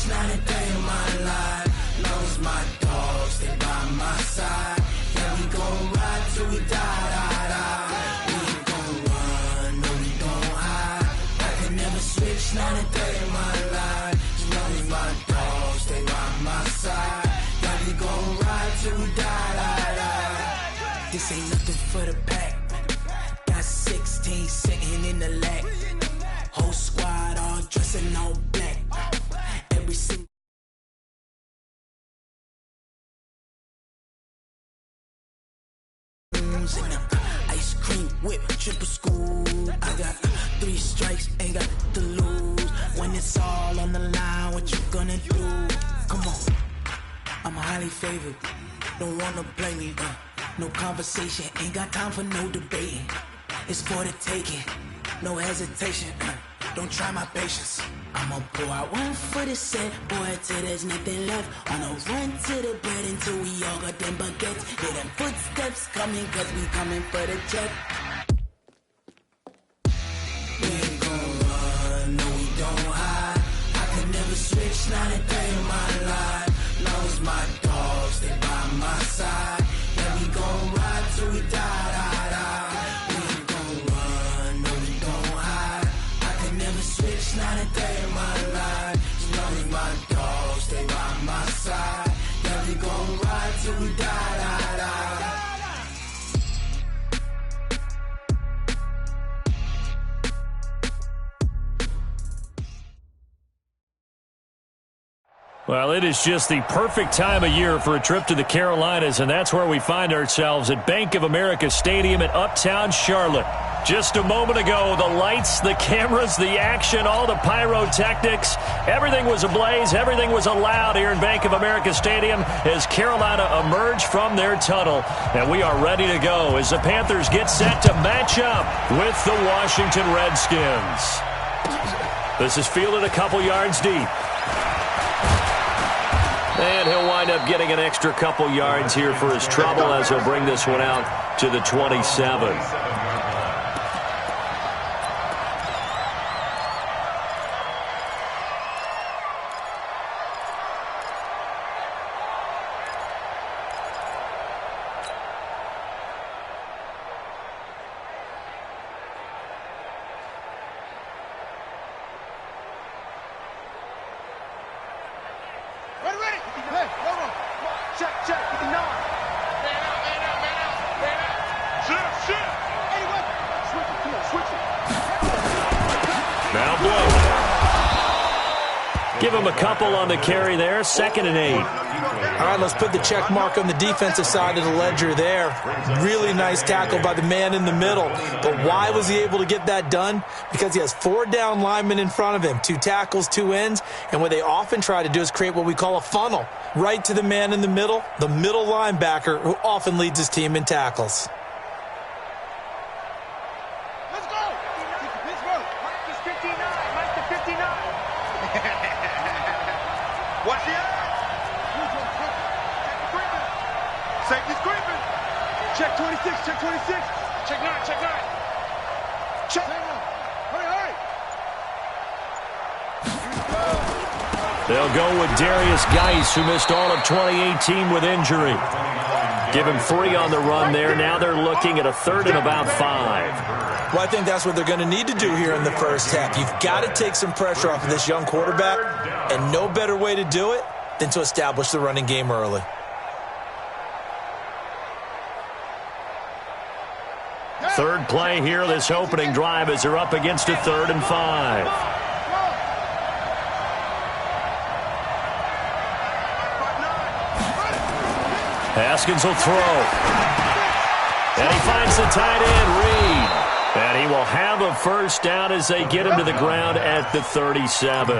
switch, not a day in my life. Long as my dogs, they by my side. Yeah, we gon' ride till we die, die, die. We ain't gon' run, no, we gon' hide. I can never switch, not a day in my life. As long as my dogs, they by my side. Yeah, we gon' ride till we die, die, die. This ain't nothing for the pack. Got 16 sitting in the lag. Whole squad all dressing all black. Every single ice cream whip, triple scoop. I got 3 strikes, ain't got to lose. When it's all on the line, what you gonna do? Come on, I'm highly favored. Don't wanna blame me. No conversation, ain't got time for no debating. It's for the taking, no hesitation. Don't try my patience. I'ma pull out one for the set, boy, till there's nothing left. On a run to the bread until we all got them baguettes. Hear them footsteps coming, cause we coming for the check. We ain't gon' run, no, we don't hide. I could never switch, not a day in my life. Long as my dogs, they by my side. Yeah, we gon' ride till we die, die, die. We ain't gon' run, no, we don't hide. I could never switch, not a day in my life. As long as my dogs, they by my side. Yeah, we gon' ride till we die, die, die. Well, it is just the perfect time of year for a trip to the Carolinas, and that's where we find ourselves at Bank of America Stadium in Uptown Charlotte. Just a moment ago, the lights, the cameras, the action, all the pyrotechnics, everything was ablaze, everything was allowed here in Bank of America Stadium as Carolina emerged from their tunnel. And we are ready to go as the Panthers get set to match up with the Washington Redskins. This is fielded a couple yards deep. And he'll wind up getting an extra couple yards here for his trouble as he'll bring this one out to the 27. Give him a couple on the carry there, 2nd and 8. All right, let's put the check mark on the defensive side of the ledger there. Really nice tackle by the man in the middle. But why was he able to get that done? Because he has 4 down linemen in front of him, 2 tackles, 2 ends, and what they often try to do is create what we call a funnel. Right to the man in the middle linebacker, who often leads his team in tackles. Check 26, check 26. Check 9, check 9. Check. Hurry. They'll go with Darius Geis, who missed all of 2018 with injury. Give him 3 on the run there. Now they're looking at a 3rd and about 5. Well, I think that's what they're going to need to do here in the first half. You've got to take some pressure off of this young quarterback, and no better way to do it than to establish the running game early. Third play here, this opening drive, as they're up against a 3rd and 5. Haskins will throw. And he finds the tight end, Reed. And he will have a first down as they get him to the ground at the 37.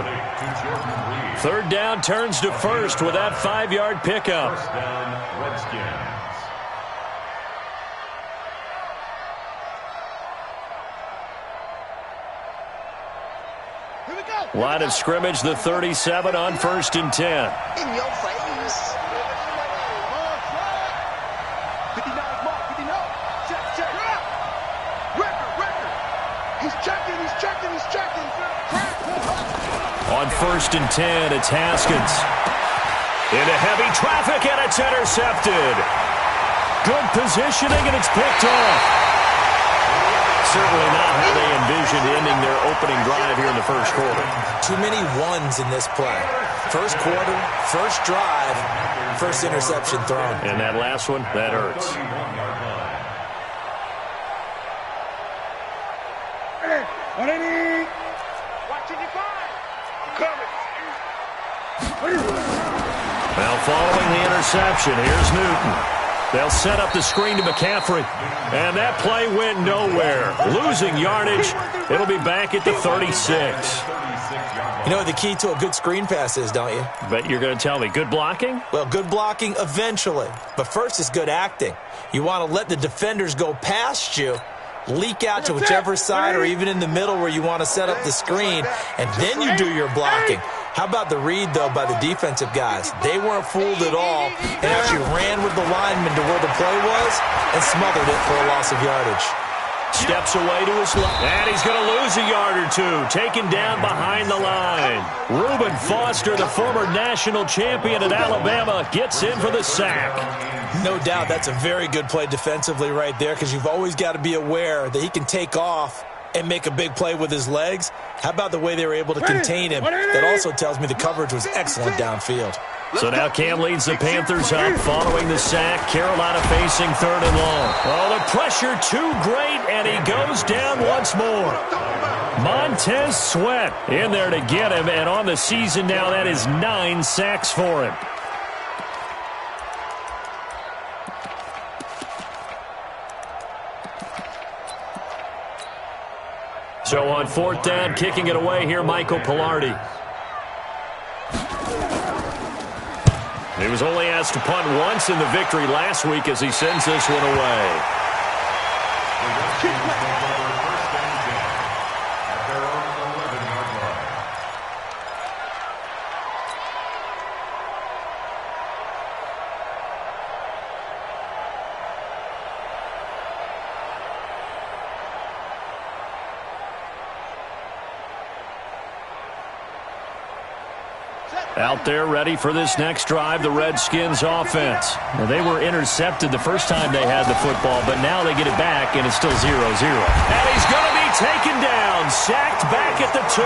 3rd down turns to 1st with that 5-yard pickup. Line of scrimmage, the 37 on 1st and 10. In your face. 59 mark, 59. Check. Record. He's checking. On 1st and 10, it's Haskins. Into heavy traffic, and it's intercepted. Good positioning, and it's picked off. Certainly not how they envisioned ending their opening drive here in the first quarter. Too many ones in this play. First quarter, first drive, first interception thrown. And that last one, that hurts. Hey, what do you need? Watching your fire. I'm coming. Now following the interception, here's Newton. They'll set up the screen to McCaffrey. And that play went nowhere. Losing yardage. It'll be back at the 36. You know what the key to a good screen pass is, don't you? Bet you're going to tell me. Good blocking? Well, good blocking eventually. But first is good acting. You want to let the defenders go past you, leak out to whichever side or even in the middle where you want to set up the screen, and then you do your blocking. How about the read, though, by the defensive guys? They weren't fooled at all and actually ran with the lineman to where the play was and smothered it for a loss of yardage. Steps away to his left. And he's going to lose a yard or two. Taken down behind the line. Reuben Foster, the former national champion at Alabama, gets in for the sack. No doubt that's a very good play defensively right there, because you've always got to be aware that he can take off and make a big play with his legs. How about the way they were able to contain him? That also tells me the coverage was excellent downfield. So now Cam leads the Panthers up following the sack. Carolina facing 3rd and long. Oh, the pressure too great, and he goes down once more. Montez Sweat in there to get him, and on the season now, that is 9 sacks for him. So on 4th down, kicking it away here, Michael Pilardi. He was only asked to punt once in the victory last week as he sends this one away. Out there ready for this next drive, the Redskins offense. Now, they were intercepted the first time they had the football, but now they get it back, and it's still 0-0. And he's going to be taken down, sacked back at the 2.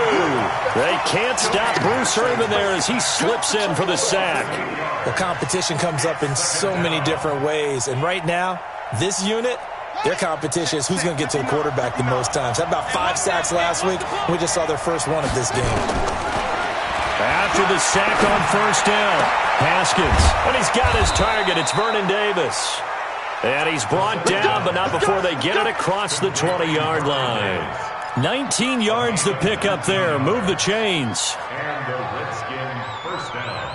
They can't stop Bruce Irvin there as he slips in for the sack. The competition comes up in so many different ways, and right now, this unit, their competition is who's going to get to the quarterback the most times. How about 5 sacks last week? We just saw their first one of this game. After the sack on 1st down, Haskins, and he's got his target. It's Vernon Davis. And he's brought down, but not before they get it across the 20-yard line. 19 yards to pick up there. Move the chains. And the Redskin 1st down.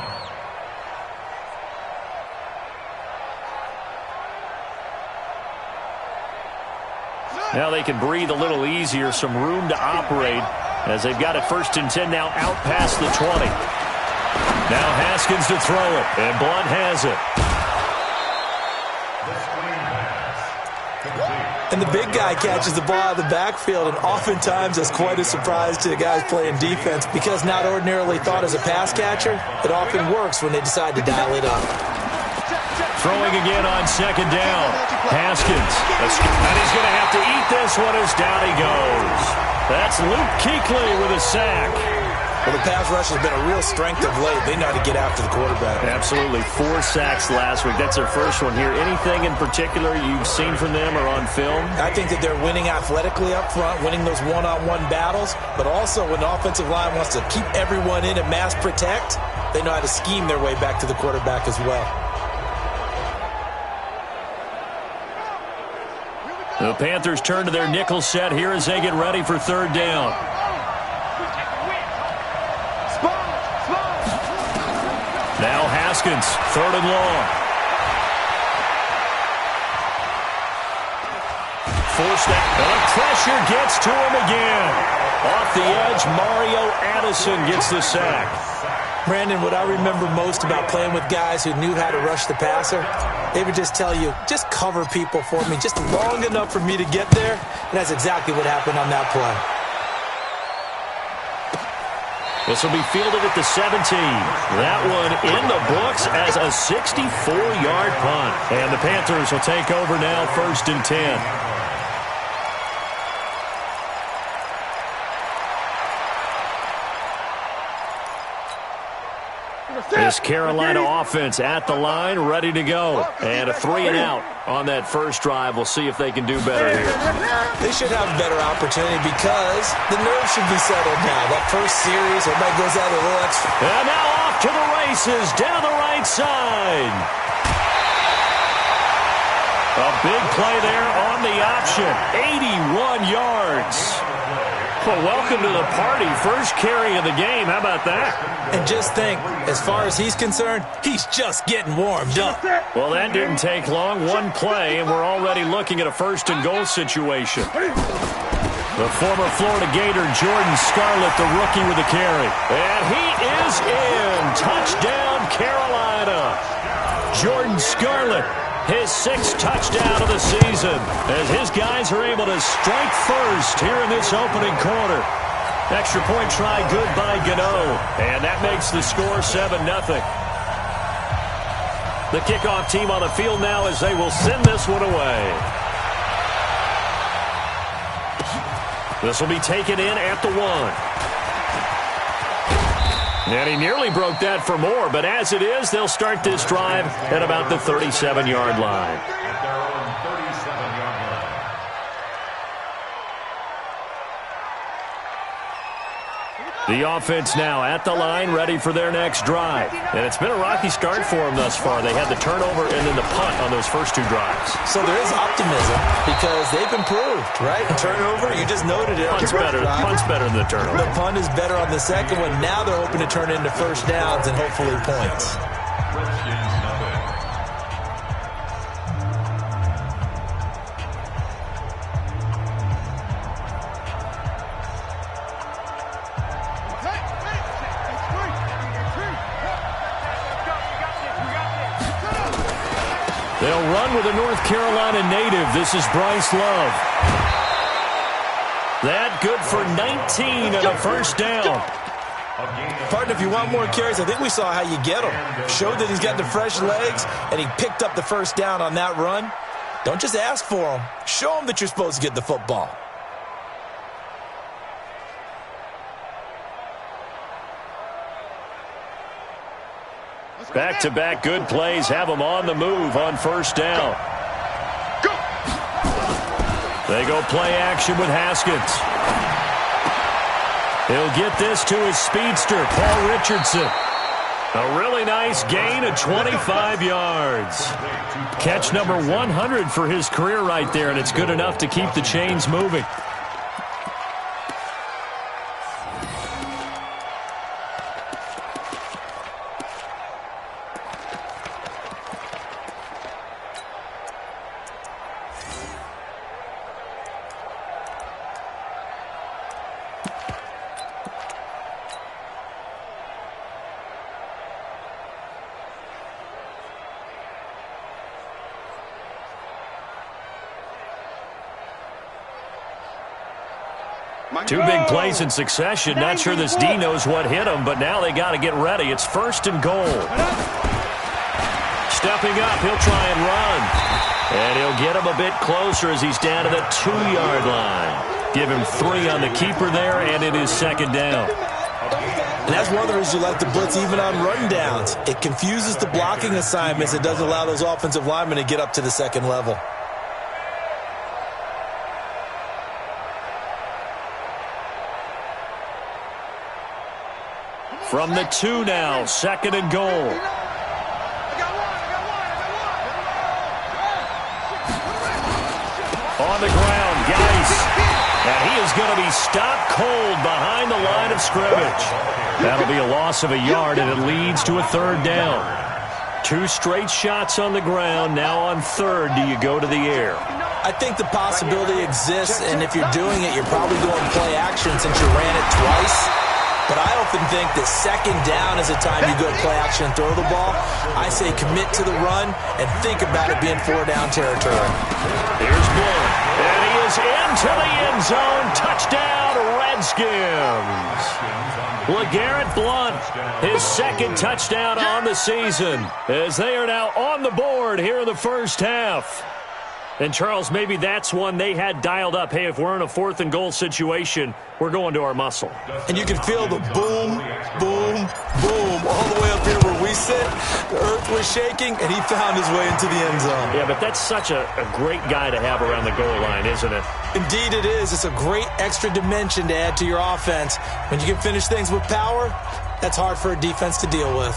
Now they can breathe a little easier, some room to operate as they've got it 1st and 10 now out past the 20. Now Haskins to throw it, and Blunt has it. And the big guy catches the ball out of the backfield, and oftentimes that's quite a surprise to the guys playing defense, because not ordinarily thought as a pass catcher, it often works when they decide to dial it up. Throwing again on 2nd down. Haskins. And he's going to have to eat this one as down he goes. That's Luke Kuechly with a sack. Well, the pass rush has been a real strength of late. They know how to get after the quarterback. Absolutely. 4 sacks last week. That's their first one here. Anything in particular you've seen from them or on film? I think that they're winning athletically up front, winning those one-on-one battles, but also when the offensive line wants to keep everyone in and mass protect, they know how to scheme their way back to the quarterback as well. The Panthers turn to their nickel set here as they get ready for 3rd down. Now Haskins, 3rd and long. Forced that. And the pressure gets to him again. Off the edge, Mario Addison gets the sack. Brandon, what I remember most about playing with guys who knew how to rush the passer, they would just tell you, just cover people for me, just long enough for me to get there. And that's exactly what happened on that play. This will be fielded at the 17. That one in the books as a 64-yard punt. And the Panthers will take over now, 1st and 10. This Carolina offense at the line, ready to go. And a 3-and-out on that first drive. We'll see if they can do better here. They should have a better opportunity because the nerves should be settled now. That first series, everybody goes out a little extra. And now off to the races down the right side. A big play there on the option. 81 yards. Well, welcome to the party. First carry of the game. How about that? And just think, as far as he's concerned, he's just getting warmed up. Well, that didn't take long. One play, and we're already looking at a 1st and goal situation. The former Florida Gator, Jordan Scarlett, the rookie with the carry. And he is in. Touchdown, Carolina. Jordan Scarlett, his 6th touchdown of the season, as his guys are able to strike first here in this opening quarter. Extra point try good by Gano, and that makes the score 7-0. The kickoff team on the field now as they will send this one away. This will be taken in at the 1. And he nearly broke that for more, but as it is, they'll start this drive at about the 37-yard line. At their own 37-yard line. The offense now at the line, ready for their next drive. And it's been a rocky start for them thus far. They had the turnover and then the punt on those first 2 drives. So there is optimism because they've improved, right? Turnover, you just noted it. Punt's better than the turnover. The punt is better on the second one. Now they're hoping to turn into first downs and hopefully points. Redskins nothing. They'll run with a North Carolina native. This is Bryce Love. That good for 19 and a first down. Partner, if you want more carries, I think we saw how you get them. Showed that he's got the fresh legs, and he picked up the first down on that run. Don't just ask for them. Show them that you're supposed to get the football. Back-to-back good plays have them on the move on first down. They go play action with Haskins. He'll get this to his speedster, Paul Richardson. A really nice gain of 25 yards. Catch number 100 for his career right there, and it's good enough to keep the chains moving. Two big plays in succession. Not sure this D knows what hit him, but now they got to get ready. It's 1st and goal. Stepping up, he'll try and run. And he'll get him a bit closer as he's down to the 2-yard line. Give him 3 on the keeper there, and it is 2nd down. And that's one of the reasons you like to blitz even on run downs. It confuses the blocking assignments. It doesn't allow those offensive linemen to get up to the 2nd level. From the 2 now, 2nd and goal. On the ground, Geis. And he is going to be stopped cold behind the line of scrimmage. That'll be a loss of a yard, and it leads to a 3rd down. 2 straight shots on the ground. Now on 3rd, do you go to the air? I think the possibility exists, and if you're doing it, you're probably going play action since you ran it twice. But I often think that 2nd down is the time you go play action and throw the ball. I say commit to the run and think about it being 4-down territory. Here's Blunt, and he is is into the end zone. Touchdown, Redskins. LeGarrette Blount, his second touchdown on the season, as they are now on the board here in the first half. And, Charles, maybe that's one they had dialed up. Hey, if we're in a 4th and goal situation, we're going to our muscle. And you can feel the boom, boom, boom all the way up here where we sit. The earth was shaking, and he found his way into the end zone. Yeah, but that's such a great guy to have around the goal line, isn't it? Indeed it is. It's a great extra dimension to add to your offense. When you can finish things with power, that's hard for a defense to deal with.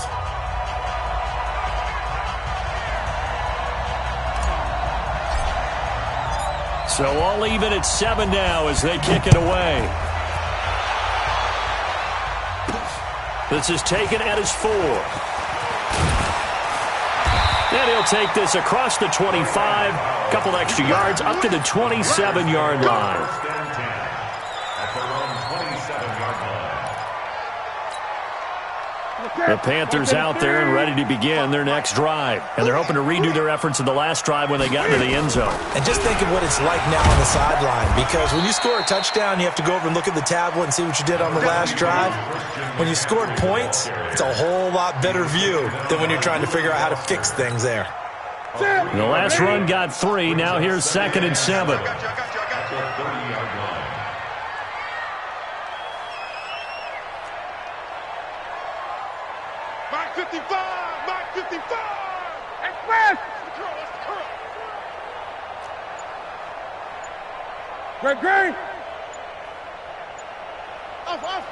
So all even at 7 now as they kick it away. This is taken at his 4. And he'll take this across the 25, a couple extra yards, up to the 27-yard line. The Panthers out there and ready to begin their next drive. And they're hoping to redo their efforts in the last drive when they got into the end zone. And just think of what it's like now on the sideline, because when you score a touchdown, you have to go over and look at the tablet and see what you did on the last drive. When you scored points, it's a whole lot better view than when you're trying to figure out how to fix things there. The last run got 3. Now here's 2nd and 7. Mark 55! Mark 55! Express! Great! Off!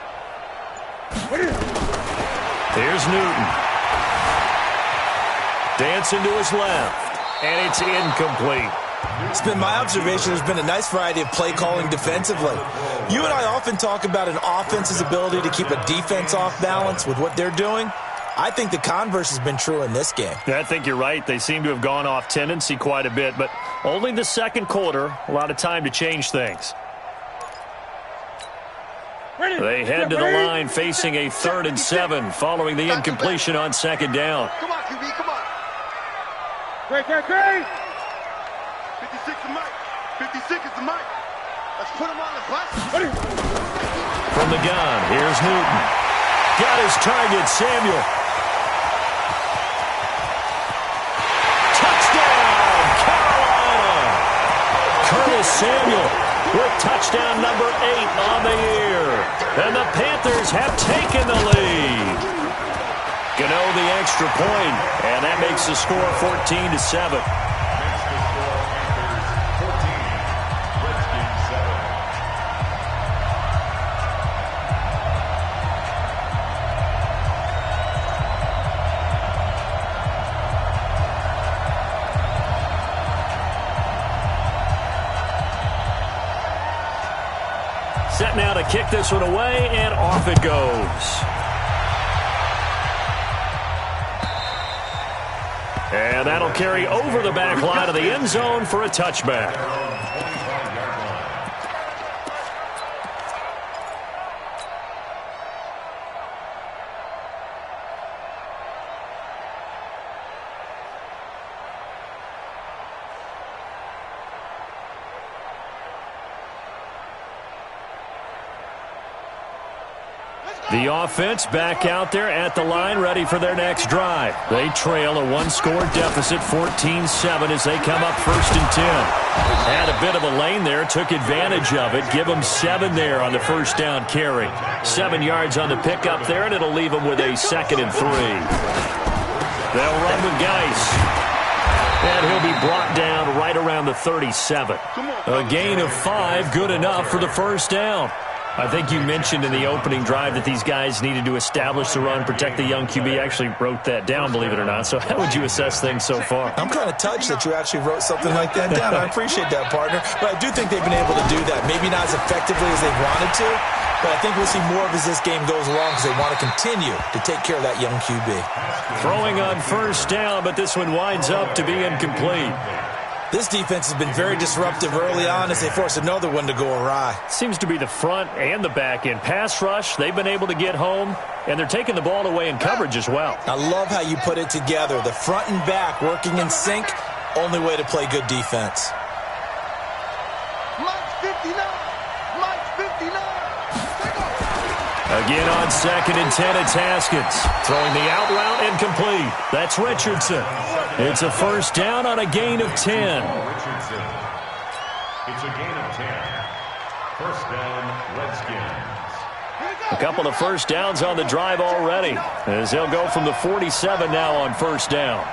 Here's Newton. Dancing to his left. And it's incomplete. It's been my observation there's been a nice variety of play calling defensively. You and I often talk about an offense's ability to keep a defense off balance with what they're doing. I think the converse has been true in this game. I think you're right. They seem to have gone off tendency quite a bit, but only the second quarter, a lot of time to change things. They head to the line facing a 3rd and 7 following the incompletion on 2nd down. Come on, QB, come on. Great! 56 is Mike. 56 is the Mike. Let's put him on the bus. From the gun, here's Newton. Got his target, Samuel. Touchdown, Carolina! Curtis Samuel with touchdown number 8 on the year. And the Panthers have taken the lead. Gano the extra point, and that makes the score 14-7. Set now to kick this one away, and off it goes. And that'll carry over the back line of the end zone for a touchback. The offense back out there at the line, ready for their next drive. They trail a 1-score deficit, 14-7, as they come up 1st and 10. Had a bit of a lane there, took advantage of it. Give them 7 there on the first down carry. 7 yards on the pickup there, and it'll leave them with a 2nd and 3. They'll run with Geis. And he'll be brought down right around the 37. A gain of 5, good enough for the first down. I think you mentioned in the opening drive that these guys needed to establish the run, protect the young QB. I actually wrote that down, believe it or not. So how would you assess things so far? I'm kind of touched that you actually wrote something like that down. I appreciate that, partner. But I do think they've been able to do that. Maybe not as effectively as they wanted to, but I think we'll see more of as this game goes along because they want to continue to take care of that young QB. Throwing on first down, but this one winds up to be incomplete. This defense has been very disruptive early on as they force another one to go awry. Seems to be the front and the back end. Pass rush, they've been able to get home, and they're taking the ball away in coverage as well. I love how you put it together. The front and back working in sync, only way to play good defense. Mike! Again on 2nd and 10, it's Haskins. Throwing the out route incomplete. That's Richardson. It's a first down on a gain of 10. Richardson. It's a gain of 10. First down, Redskins. A couple of first downs on the drive already, as he'll go from the 47 now on first down.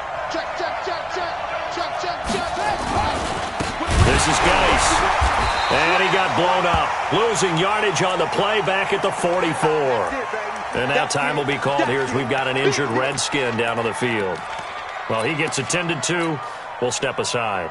This is Geis. And he got blown up. Losing yardage on the play back at the 44. And now time will be called here as we've got an injured Redskin down on the field. Well, he gets attended to. We'll step aside.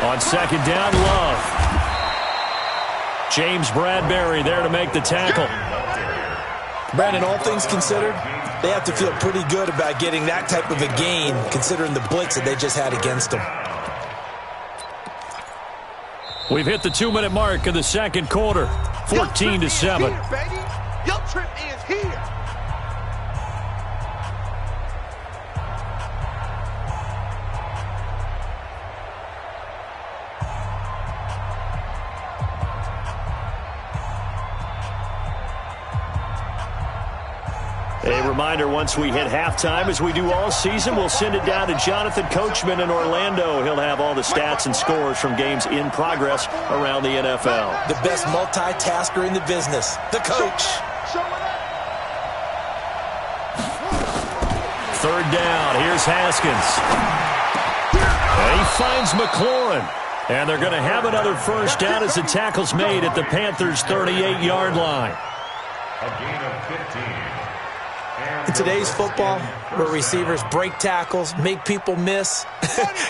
On second down, Love. James Bradbury there to make the tackle. Brandon, all things considered, they have to feel pretty good about getting that type of a gain, considering the blitz that they just had against them. We've hit the 2-minute mark of the second quarter, 14-7. Your trip is here. A reminder, once we hit halftime, as we do all season, we'll send it down to Jonathan Coachman in Orlando. He'll have all the stats and scores from games in progress around the NFL. The best multitasker in the business, the coach. Third down, here's Haskins. And he finds McLaurin. And they're going to have another first down as the tackle's made at the Panthers' 38-yard line. A gain of 15. In today's football, where receivers break tackles, make people miss,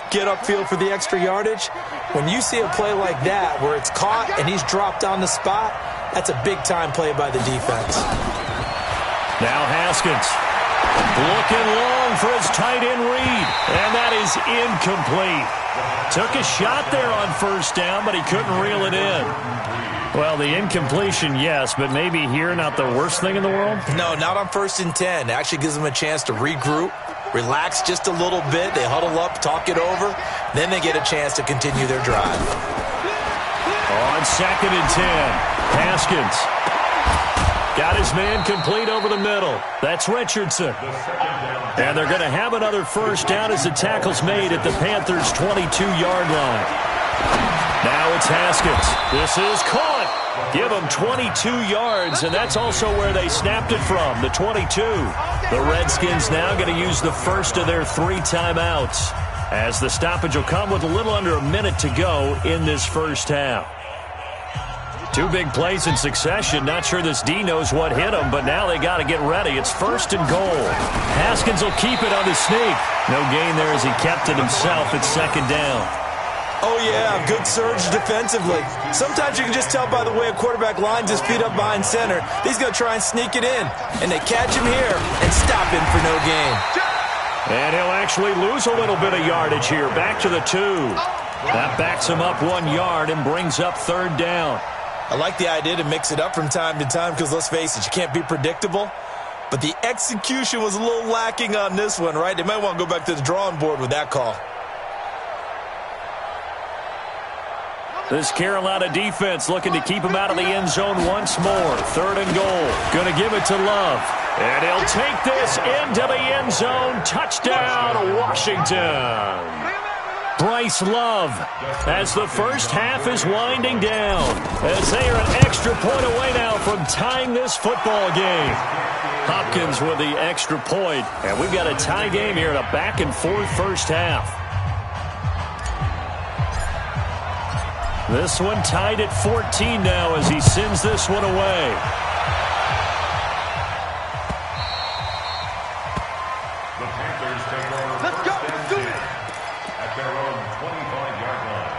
get upfield for the extra yardage, when you see a play like that where it's caught and he's dropped on the spot, that's a big-time play by the defense. Now Haskins looking long for his tight end read, and that is incomplete. Took a shot there on first down, but he couldn't reel it in. Well, the incompletion, yes, but maybe here not the worst thing in the world? No, not on 1st and 10. It actually gives them a chance to regroup, relax just a little bit. They huddle up, talk it over. Then they get a chance to continue their drive. On 2nd and 10, Haskins got his man complete over the middle. That's Richardson. And they're going to have another first down as the tackle's made at the Panthers' 22-yard line. Now it's Haskins. This is caught. Give them 22 yards, and that's also where they snapped it from, the 22. The Redskins now going to use the first of their 3 timeouts, as the stoppage will come with a little under a minute to go in this first half. 2 big plays in succession. Not sure this D knows what hit him, but now they got to get ready. It's 1st and goal. Haskins will keep it on the sneak. No gain there as he kept it himself at 2nd down. Oh, yeah, good surge defensively. Sometimes you can just tell by the way a quarterback lines his feet up behind center. He's going to try and sneak it in. And they catch him here and stop him for no gain. And he'll actually lose a little bit of yardage here. Back to the 2. That backs him up 1 yard and brings up 3rd down. I like the idea to mix it up from time to time because, let's face it, you can't be predictable. But the execution was a little lacking on this one, right? They might want to go back to the drawing board with that call. This Carolina defense looking to keep him out of the end zone once more. 3rd and goal. Going to give it to Love. And he'll take this into the end zone. Touchdown, Washington. Bryce Love as the first half is winding down, as they are an extra point away now from tying this football game. Hopkins with the extra point, and we've got a tie game here in a back-and-forth first half. This one tied at 14 now as he sends this one away. The Panthers take over. Let's go. Let's do it. At their own 25-yard line.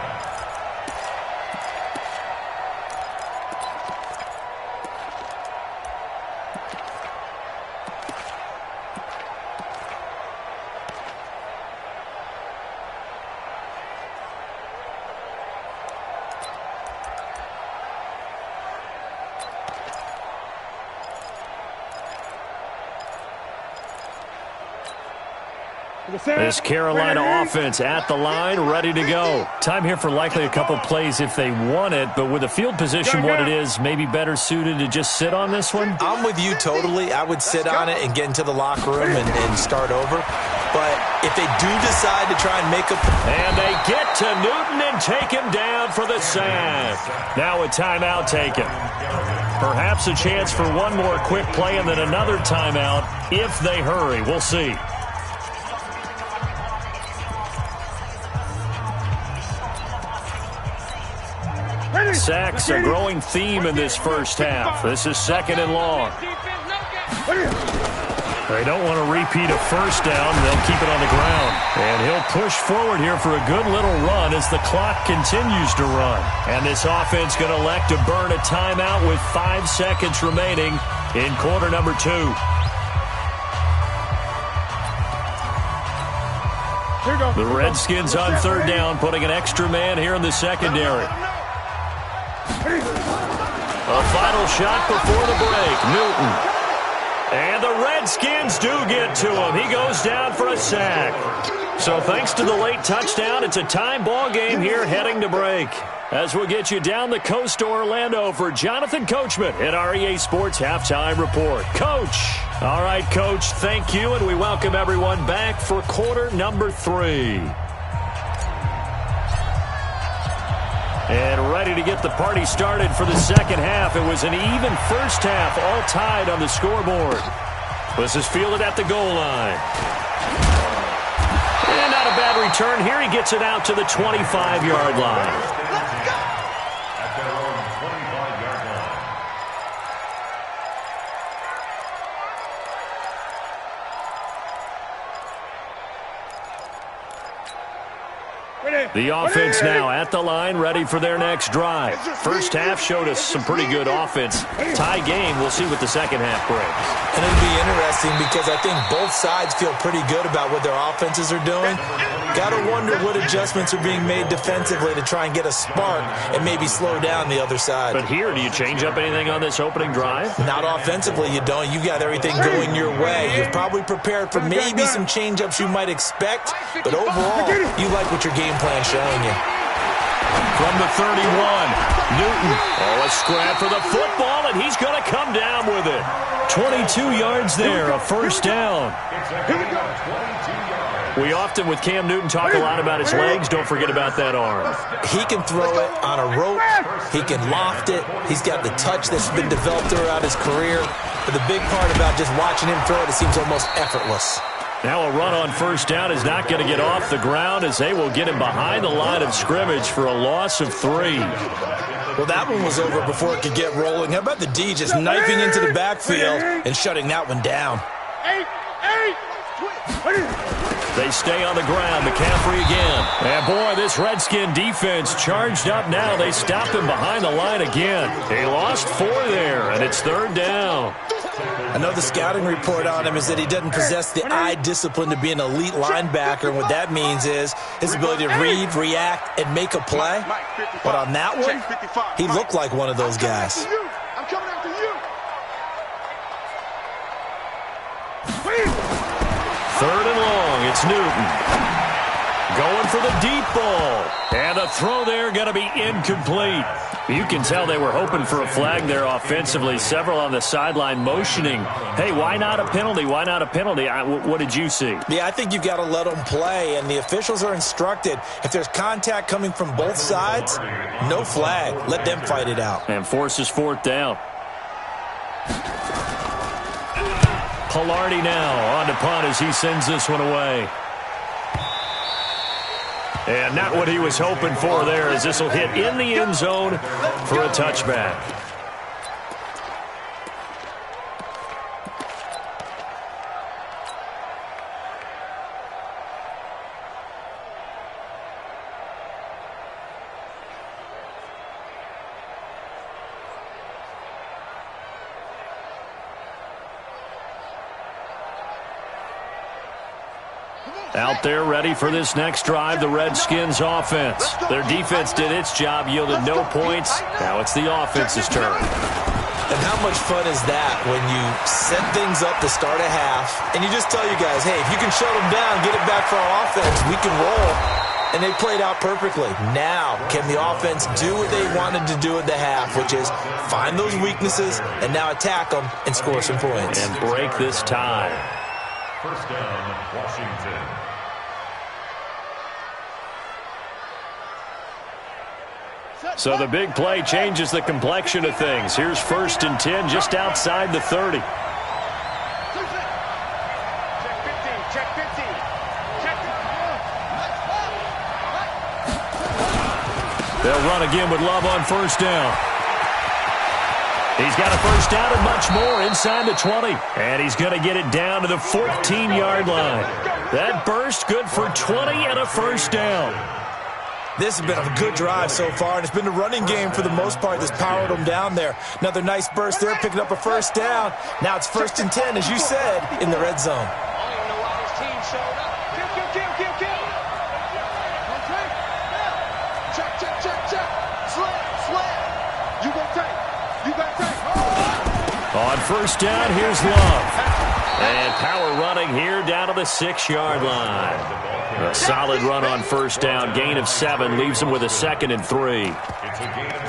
This Carolina offense at the line, ready to go. Time here for likely a couple plays if they want it, but with the field position what it is, maybe better suited to just sit on this one? I'm with you totally. I would sit on it and get into the locker room and start over. But if they do decide to try and make a... And they get to Newton and take him down for the sack. Now a timeout taken. Perhaps a chance for one more quick play and then another timeout if they hurry. We'll see. Sacks a growing theme in this first half. This is 2nd and long. They don't want to repeat a first down. They'll keep it on the ground. And he'll push forward here for a good little run as the clock continues to run. And this offense going to elect to burn a timeout with 5 seconds remaining in quarter number 2. The Redskins on 3rd down, putting an extra man here in the secondary. A final shot before the break. Newton. And the Redskins do get to him. He goes down for a sack. So thanks to the late touchdown, it's a time ball game here heading to break. As we'll get you down the coast to Orlando for Jonathan Coachman at our EA Sports Halftime Report. Coach. All right, Coach, thank you, and we welcome everyone back for quarter number 3. And ready to get the party started for the second half. It was an even first half, all tied on the scoreboard. This is fielded at the goal line. And not a bad return here. He gets it out to the 25-yard line. At their own 25-yard line. The offense now at the line, ready for their next drive. First half showed us some pretty good offense. Tie game, we'll see what the second half brings. And it'll be interesting because I think both sides feel pretty good about what their offenses are doing. Got to wonder what adjustments are being made defensively to try and get a spark and maybe slow down the other side. But here, do you change up anything on this opening drive? Not offensively, you don't. You got everything going your way. You're probably prepared for maybe some change-ups you might expect, but overall, you like what your game plan's showing you. From the 31, Newton. Oh, a scrap for the football, and he's going to come down with it. 22 yards there, a first down. We often, with Cam Newton, talk a lot about his legs. Don't forget about that arm. He can throw it on a rope. He can loft it. He's got the touch that's been developed throughout his career. But the big part about just watching him throw it seems almost effortless. Now a run on first down is not going to get off the ground as they will get him behind the line of scrimmage for a loss of 3. Well, that one was over before it could get rolling. How about the D just knifing into the backfield and shutting that one down? They stay on the ground. McCaffrey again. And boy, this Redskin defense charged up now. They stopped him behind the line again. He lost 4 there, and it's 3rd down. I know the scouting report on him is that he doesn't possess the eye discipline to be an elite linebacker. And what that means is his ability to read, react, and make a play. But on that one, he looked like one of those guys. I'm coming after you. 3rd and long. It's Newton. Going for the deep ball. And a throw there going to be incomplete. You can tell they were hoping for a flag there offensively. Several on the sideline motioning. Hey, why not a penalty? Why not a penalty? What did you see? Yeah, I think you got to let them play. And the officials are instructed, if there's contact coming from both sides, no flag. Let them fight it out. And forces 4th down. Pilardi now on to punt as he sends this one away. And not what he was hoping for there, as this will hit in the end zone for a touchback. Out there ready for this next drive, the Redskins offense. Their defense did its job, yielded no points. Now it's the offense's turn. And how much fun is that when you set things up to start a half, and you just tell you guys, hey, if you can shut them down, get it back for our offense, we can roll. And they played out perfectly. Now, can the offense do what they wanted to do at the half, which is find those weaknesses and now attack them and score some points. And break this tie. First down, Washington. So the big play changes the complexion of things. Here's 1st and 10 just outside the 30. They'll run again with Love on 1st down. He's got a 1st down and much more inside the 20. And he's going to get it down to the 14-yard line. That burst good for 20 and a 1st down. This has been a good drive so far, and it's been the running game for the most part that's powered them down there. Another nice burst there, picking up a 1st down. Now it's 1st and 10, as you said, in the red zone. I don't even know why his team showed up. Kill. Okay. Check. Slam. You got take. On 1st down, here's Love. And power running here down to the 6-yard line. A solid run on 1st down. Gain of 7 leaves him with a 2nd and 3.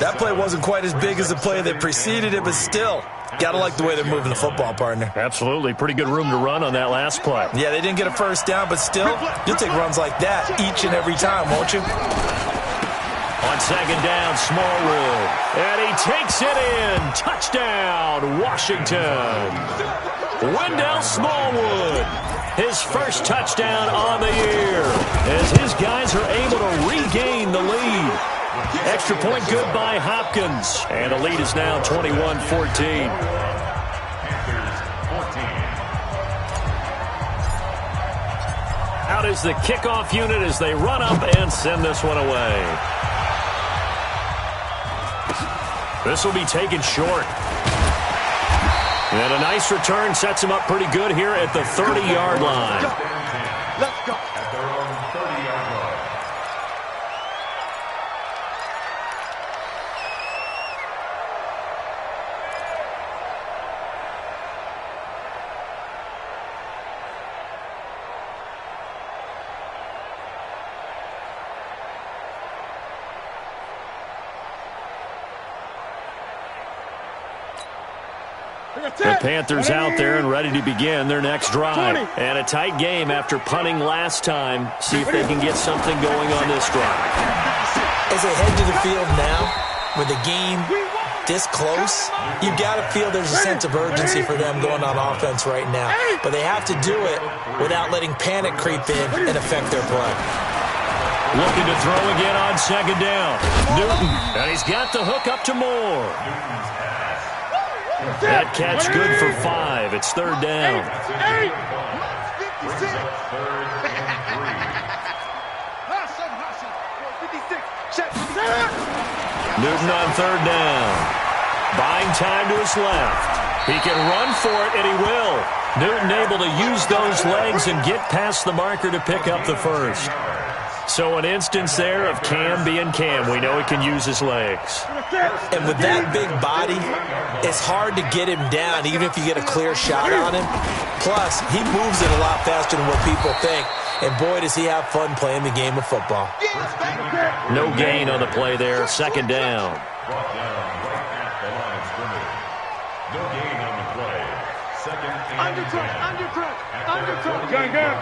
That play wasn't quite as big as the play that preceded it, but still, got to like the way they're moving the football, partner. Absolutely. Pretty good room to run on that last play. Yeah, they didn't get a 1st down, but still, you'll take runs like that each and every time, won't you? On 2nd down, Smallwood. And he takes it in. Touchdown, Washington. Wendell Smallwood. His first touchdown on the year as his guys are able to regain the lead. Extra point good by Hopkins. And the lead is now 21-14. Out is the kickoff unit as they run up and send this one away. This will be taken short. And a nice return sets him up pretty good here at the 30-yard line. Let's go. At their own 30-yard line. The Panthers out there and ready to begin their next drive. And a tight game after punting last time. See if they can get something going on this drive. As they head to the field now, with the game this close, you've got to feel there's a sense of urgency for them going on offense right now. But they have to do it without letting panic creep in and affect their play. Looking to throw again on 2nd down. Newton, and he's got the hook up to Moore. That catch good for 5. It's 3rd down. Newton on 3rd down. Buying time to his left. He can run for it, and he will. Newton able to use those legs and get past the marker to pick up the 1st. So an instance there of Cam being Cam. We know he can use his legs. And with that big body, it's hard to get him down, even if you get a clear shot on him. Plus, he moves it a lot faster than what people think. And boy, does he have fun playing the game of football. No gain on the play there. 2nd down. Brought down right at the line of scrimmage. No gain on the play. 2nd and 10. Gun.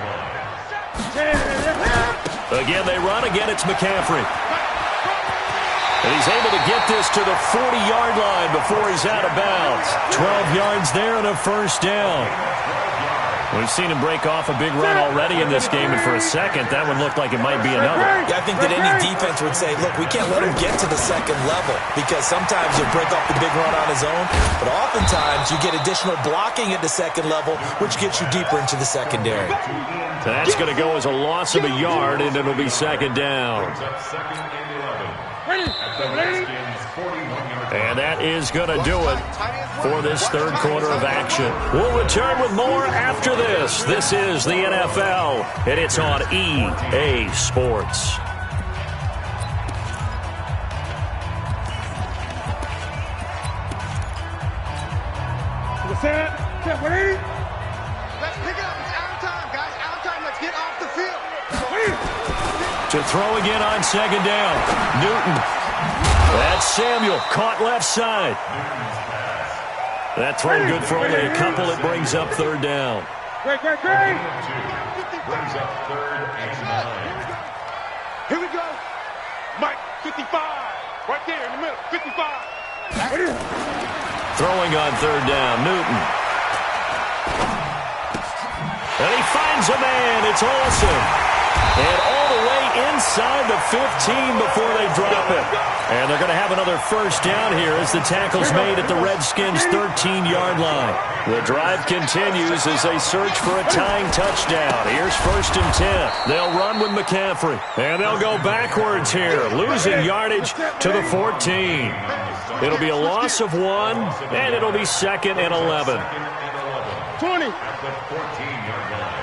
Again, they run. Again, it's McCaffrey. And he's able to get this to the 40-yard line before he's out of bounds. 12 yards there and a 1st down. We've seen him break off a big run already in this game, and for a second, that one looked like it might be another. Yeah, I think that any defense would say, look, we can't let him get to the 2nd level, because sometimes he'll break off the big run on his own, but oftentimes you get additional blocking at the 2nd level, which gets you deeper into the secondary. That's going to go as a loss of a yard, and it'll be 2nd down. Second and 11. At the Redskins 41-yard line. And that is going to do it for this 3rd quarter of action. We'll return with more after this. This is the NFL, and it's on EA Sports. Set. 180. Let's pick it up. It's out of time, guys. Out of time. Let's get off the field. To throw again on second down. Newton. That's Samuel. Caught left side. That throw good for only a couple. It brings up third down. Great. Brings up third and 9. Here we go. Mike, 55. Right there in the middle. 55. Throwing on third down. Newton. And he finds a man. It's Olsen. And all the way inside the 15 before they drop it. And they're going to have another first down here as the tackle's made at the Redskins' 13-yard line. The drive continues as they search for a tying touchdown. Here's 1st and 10. They'll run with McCaffrey. And they'll go backwards here, losing yardage to the 14. It'll be a loss of 1, and it'll be 2nd and 11. 20. At the 14-yard line.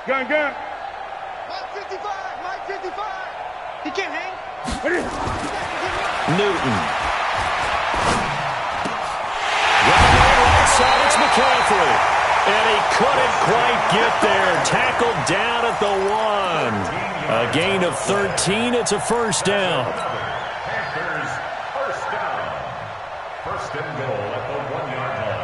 Gun. Mike 55. Mike 55. He can't hang. Newton. Right side, it's McCaffrey. And he couldn't quite get there. Tackled down at the 1. A gain of 13. It's a first down. Panthers first down. First and goal at the 1-yard line.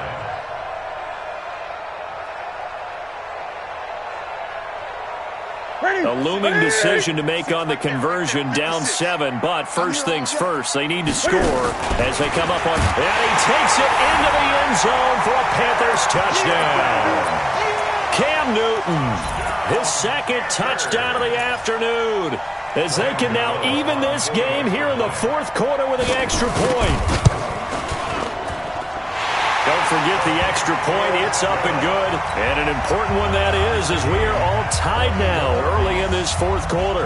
A looming decision to make on the conversion, down 7, but first things first, they need to score as they come up on, and he takes it into the end zone for a Panthers touchdown. Cam Newton, his 2nd touchdown of the afternoon, as they can now even this game here in the 4th quarter with an extra point. Don't forget the extra point. It's up and good. And an important one that is, as we are all tied now early in this 4th quarter.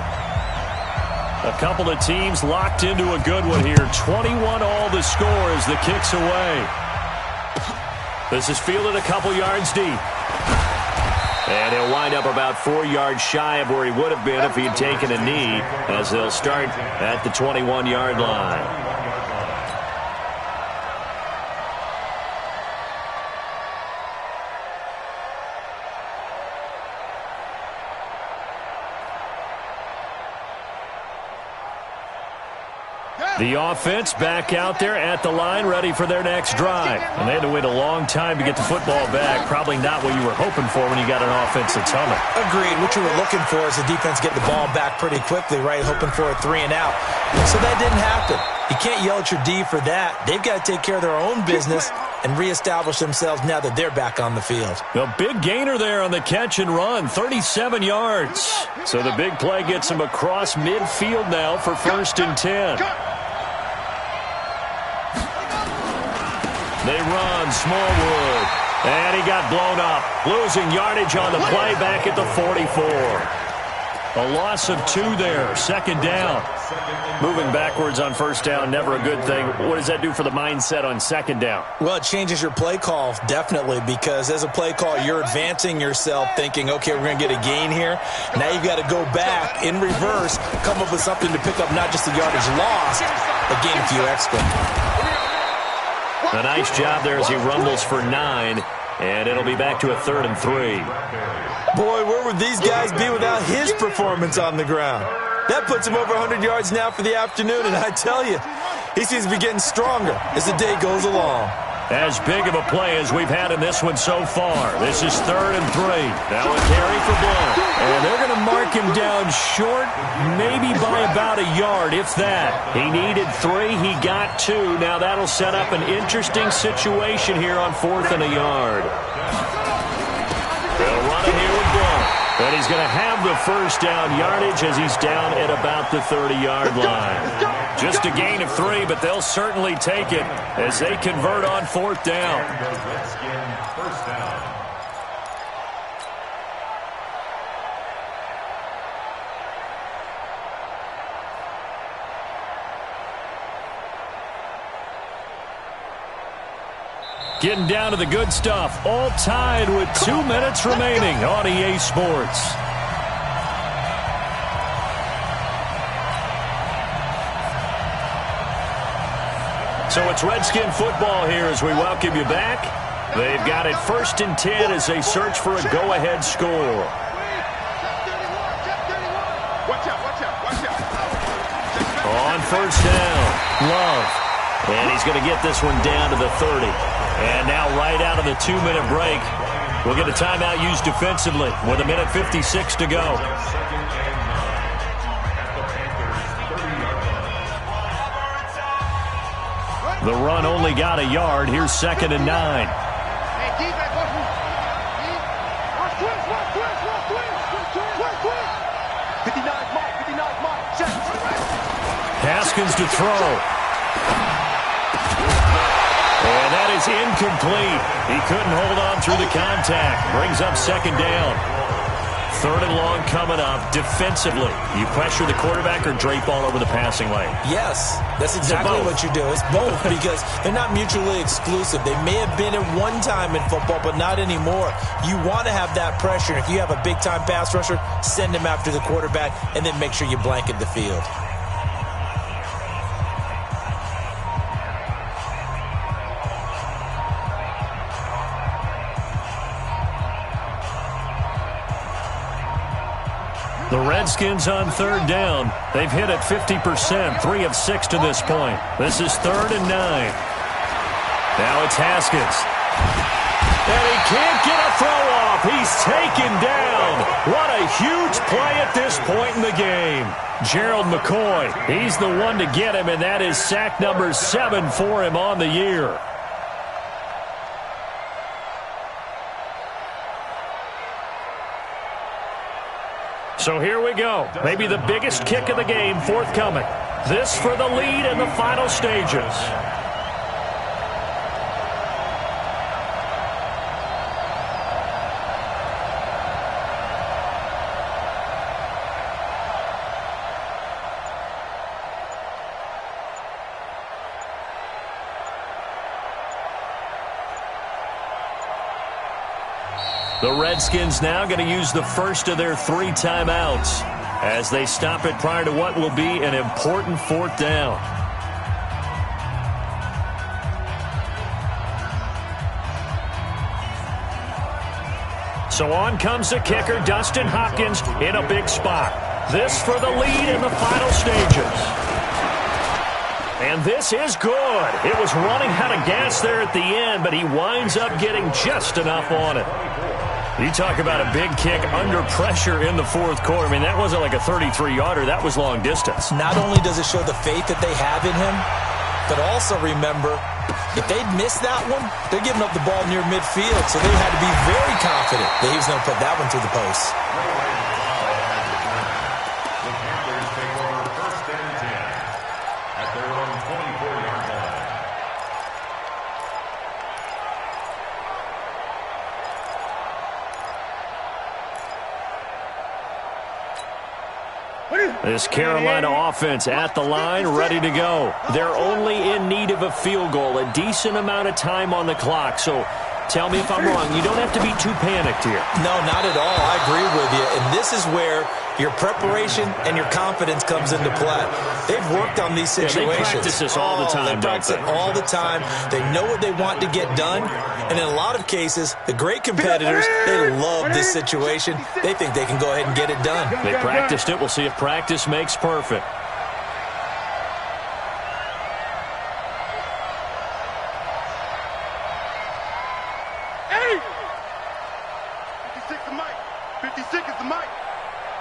A couple of teams locked into a good one here. 21 all the score as the kick's away. This is fielded a couple yards deep. And he'll wind up about 4 yards shy of where he would have been if he had taken a knee, as they'll start at the 21-yard line. The offense back out there at the line, ready for their next drive. And they had to wait a long time to get the football back. Probably not what you were hoping for when you got an offense that's humming. Agreed. What you were looking for is the defense get the ball back pretty quickly, right? Hoping for a 3 and out. So that didn't happen. You can't yell at your D for that. They've got to take care of their own business and reestablish themselves now that they're back on the field. A big gainer there on the catch and run, 37 yards. So the big play gets him across midfield now for 1st and 10. They run, Smallwood, and he got blown up, losing yardage on the play back at the 44. A loss of 2 there, 2nd down. Moving backwards on 1st down, never a good thing. What does that do for the mindset on 2nd down? Well, it changes your play call, definitely, because as a play call, you're advancing yourself thinking, okay, we're going to get a gain here. Now you've got to go back in reverse, come up with something to pick up not just the yardage lost, but gain a few extra. A nice job there as he rumbles for 9, and it'll be back to a 3rd and 3. Boy, where would these guys be without his performance on the ground? That puts him over 100 yards now for the afternoon, and I tell you, he seems to be getting stronger as the day goes along. As big of a play as we've had in this one so far. This is 3rd and 3. Now a carry for Blount. And they're going to mark him down short, maybe by about a yard, if that. He needed 3. He got 2. Now that'll set up an interesting situation here on 4th and a yard. They'll run it here with Blount. And he's going to have the first down yardage as he's down at about the 30-yard line. Just a gain of 3, but they'll certainly take it as they convert on 4th down. Redskins first down. Getting down to the good stuff. All tied with 2 minutes remaining on EA Sports. So it's Redskin football here as we welcome you back. They've got it 1st and 10 as they search for a go-ahead score. On 1st down, Love. And he's going to get this one down to the 30. And now right out of the 2-minute break, we'll get a timeout used defensively with 1:56 to go. The run only got a yard. Here's 2nd and 9. Haskins to throw. And that is incomplete. He couldn't hold on through the contact. Brings up 2nd down. 3rd and long coming up. Defensively, you pressure the quarterback or drape all over the passing lane? Yes, that's exactly what you do. It's both because they're not mutually exclusive. They may have been at one time in football, but not anymore. You want to have that pressure. If you have a big-time pass rusher, send him after the quarterback and then make sure you blanket the field. The Redskins on 3rd down. They've hit it 50%, 3 of 6 to this point. This is 3rd and 9. Now it's Haskins. And he can't get a throw off. He's taken down. What a huge play at this point in the game. Gerald McCoy, he's the one to get him, and that is sack number 7 for him on the year. So here we go. Maybe the biggest kick of the game forthcoming. This for the lead in the final stages. The Redskins now going to use the first of their 3 timeouts as they stop it prior to what will be an important 4th down. So on comes the kicker, Dustin Hopkins, in a big spot. This for the lead in the final stages. And this is good. It was running out of gas there at the end, but he winds up getting just enough on it. You talk about a big kick under pressure in the 4th quarter. I mean, that wasn't like a 33-yarder. That was long distance. Not only does it show the faith that they have in him, but also remember, if they'd missed that one, they're giving up the ball near midfield, so they had to be very confident that he was going to put that one through the post. This Carolina offense at the line, ready to go. They're only in need of a field goal, a decent amount of time on the clock. So tell me if I'm wrong. You don't have to be too panicked here. No, not at all. I agree with you. And this is where your preparation and your confidence comes into play. They've worked on these situations. Yeah, they practice this all the time. They practice it all the time. They know what they want to get done. And in a lot of cases, the great competitors, they love this situation. They think they can go ahead and get it done. They practiced it. We'll see if practice makes perfect. Hey! 56 is the mic. 56 is the mic.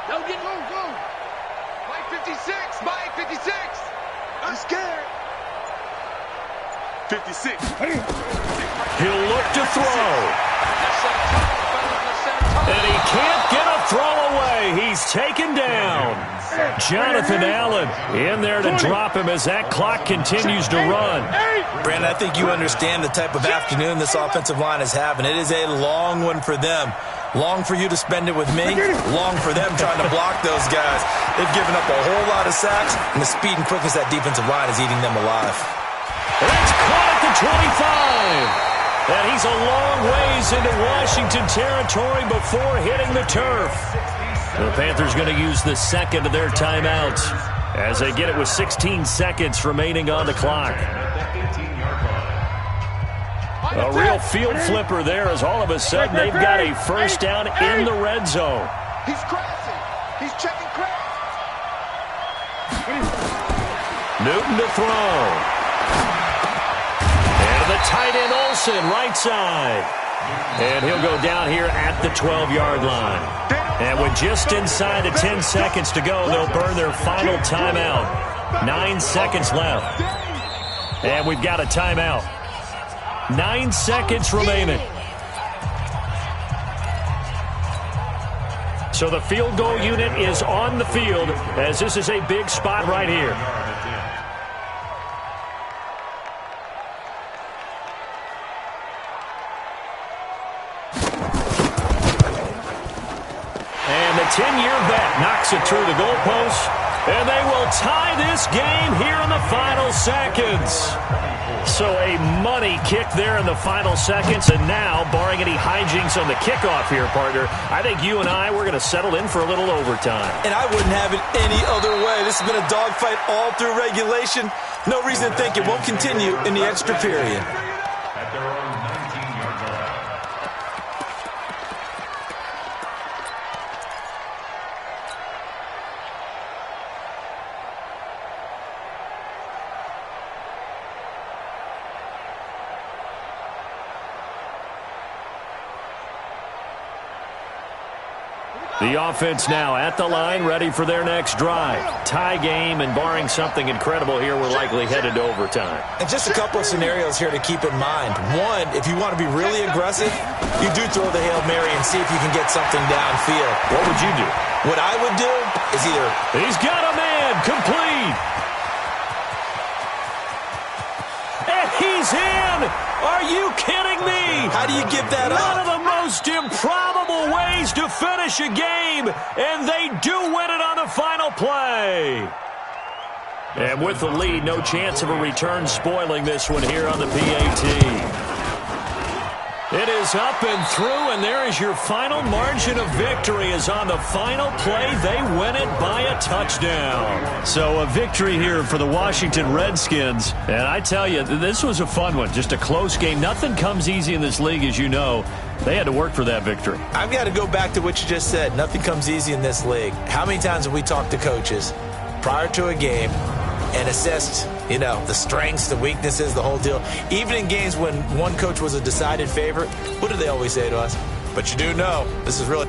Go get go. Mike 56. Mike 56. I'm scared. 56. He'll look to throw. And he can't get a throw away. He's taken down. Jonathan Allen in there to drop him as that clock continues to run. Brandon, I think you understand the type of afternoon this offensive line is having. It is a long one for them. Long for you to spend it with me. Long for them trying to block those guys. They've given up a whole lot of sacks, and the speed and quickness of that defensive line is eating them alive. That's caught at the 25. And he's a long ways into Washington territory before hitting the turf. The Panthers going to use the second of their timeouts. as they get it with 16 seconds remaining on the clock. A real field flipper there as all of a sudden they've got a first down in the red zone. He's crashing. He's checking crash. Newton to throw. And the tight end Olsen, right side. And he'll go down here at the 12-yard line. And with just inside of 10 seconds to go, they'll burn their final timeout. 9 seconds left. And we've got a timeout. 9 seconds remaining. So the field goal unit is on the field as this is a big spot right here. And the 10-year vet knocks it through the goalpost, and they will tie this game here in the final seconds. So a money kick there in the final seconds, and now, barring any hijinks on the kickoff here, partner, I think you and we're going to settle in for a little overtime. And I wouldn't have it any other way. This has been a dogfight all through regulation. No reason to think it won't continue in the extra period. At their own 19-yard line. The offense now at the line, ready for their next drive. Tie game, and barring something incredible here, we're likely headed to overtime. And just a couple of scenarios here to keep in mind. One, if you want to be really aggressive, you do throw the Hail Mary and see if you can get something downfield. What would you do? What I would do is either... He's got a man, complete. And he's in. Are you kidding me? How do you give that up? One of the most improbable ways to finish a game, and they do win it on the final play. And with the lead, no chance of a return spoiling this one here on the PAT. It is up and through, and there is your final margin of victory. As on the final play, they win it by a touchdown. So a victory here for the Washington Redskins. And I tell you, this was a fun one. Just a close game. Nothing comes easy in this league, as you know. They had to work for that victory. I've got to go back to what you just said. Nothing comes easy in this league. How many times have we talked to coaches prior to a game and assessed, the strengths, the weaknesses, the whole deal? Even in games when one coach was a decided favorite, what do they always say to us? But you do know, this is really